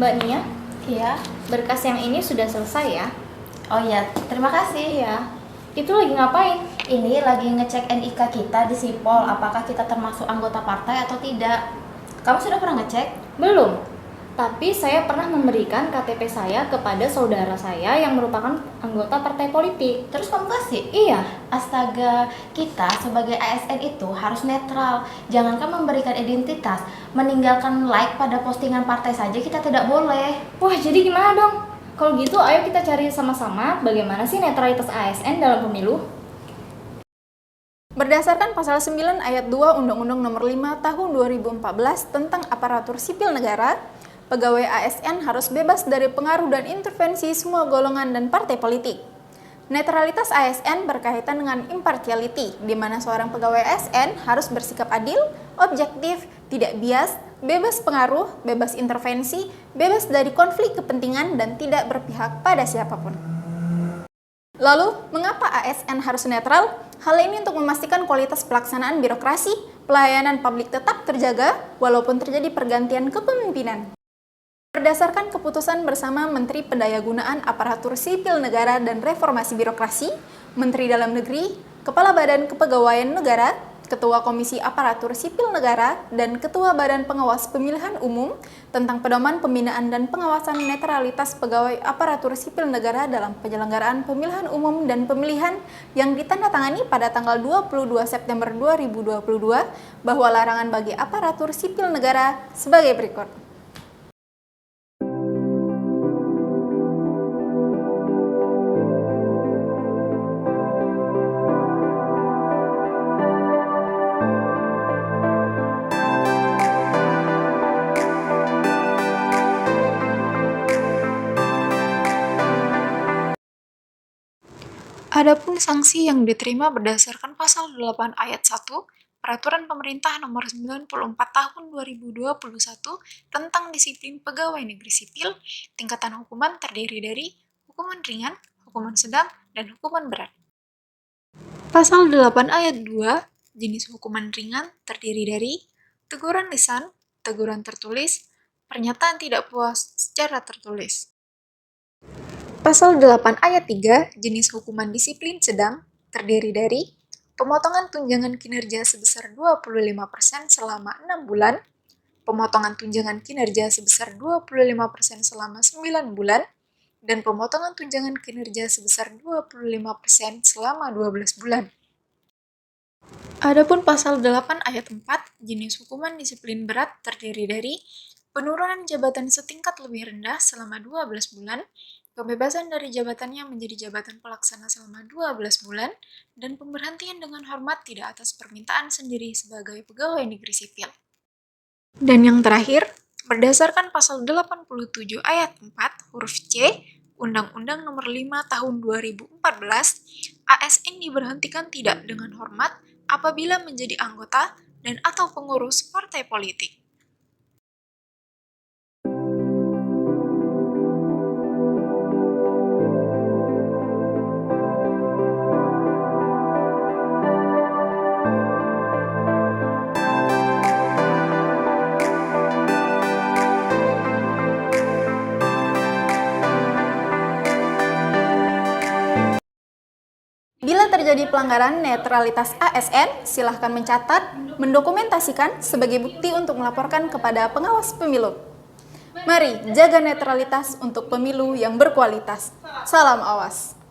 Mbak Nia, Iya. berkas yang ini sudah selesai ya? Oh iya, terima kasih. Iya. Itu lagi ngapain? Ini lagi ngecek NIK kita di Sipol, apakah kita termasuk anggota partai atau tidak. Kamu sudah pernah ngecek? Belum. Tapi saya pernah memberikan KTP saya kepada saudara saya yang merupakan anggota partai politik. Terus kamu kasih? Iya. Astaga, kita sebagai ASN itu harus netral. Jangankan memberikan identitas, meninggalkan like pada postingan partai saja kita tidak boleh. Wah, jadi gimana dong? Kalau gitu ayo kita cari sama-sama bagaimana sih netralitas ASN dalam pemilu. Berdasarkan pasal 9 ayat 2 Undang-Undang Nomor 5 Tahun 2014 tentang Aparatur Sipil Negara, pegawai ASN harus bebas dari pengaruh dan intervensi semua golongan dan partai politik. Netralitas ASN berkaitan dengan impartiality, di mana seorang pegawai ASN harus bersikap adil, objektif, tidak bias, bebas pengaruh, bebas intervensi, bebas dari konflik kepentingan, dan tidak berpihak pada siapapun. Lalu, mengapa ASN harus netral? Hal ini untuk memastikan kualitas pelaksanaan birokrasi, pelayanan publik tetap terjaga, walaupun terjadi pergantian kepemimpinan. Berdasarkan keputusan bersama Menteri Pendayagunaan Aparatur Sipil Negara dan Reformasi Birokrasi, Menteri Dalam Negeri, Kepala Badan Kepegawaian Negara, Ketua Komisi Aparatur Sipil Negara, dan Ketua Badan Pengawas Pemilihan Umum tentang pedoman pembinaan dan pengawasan netralitas pegawai aparatur sipil negara dalam penyelenggaraan pemilihan umum dan pemilihan yang ditandatangani pada tanggal 22 September 2022 bahwa larangan bagi aparatur sipil negara sebagai berikut. Adapun sanksi yang diterima berdasarkan pasal 8 ayat 1 Peraturan Pemerintah Nomor 94 Tahun 2021 tentang disiplin pegawai negeri sipil, tingkatan hukuman terdiri dari hukuman ringan, hukuman sedang, dan hukuman berat. Pasal 8 ayat 2 jenis hukuman ringan terdiri dari teguran lisan, teguran tertulis, pernyataan tidak puas secara tertulis. Pasal 8 ayat 3 jenis hukuman disiplin sedang terdiri dari pemotongan tunjangan kinerja sebesar 25% selama 6 bulan, pemotongan tunjangan kinerja sebesar 25% selama 9 bulan, dan pemotongan tunjangan kinerja sebesar 25% selama 12 bulan. Adapun pasal 8 ayat 4 jenis hukuman disiplin berat terdiri dari penurunan jabatan setingkat lebih rendah selama 12 bulan, kebebasan dari jabatannya menjadi jabatan pelaksana selama 12 bulan, dan pemberhentian dengan hormat tidak atas permintaan sendiri sebagai pegawai negeri sipil. Dan yang terakhir, berdasarkan pasal 87 ayat 4 huruf C, Undang-Undang Nomor 5 Tahun 2014, ASN diberhentikan tidak dengan hormat apabila menjadi anggota dan atau pengurus partai politik. Bila terjadi pelanggaran netralitas ASN, silahkan mencatat, mendokumentasikan sebagai bukti untuk melaporkan kepada pengawas pemilu. Mari jaga netralitas untuk pemilu yang berkualitas. Salam awas.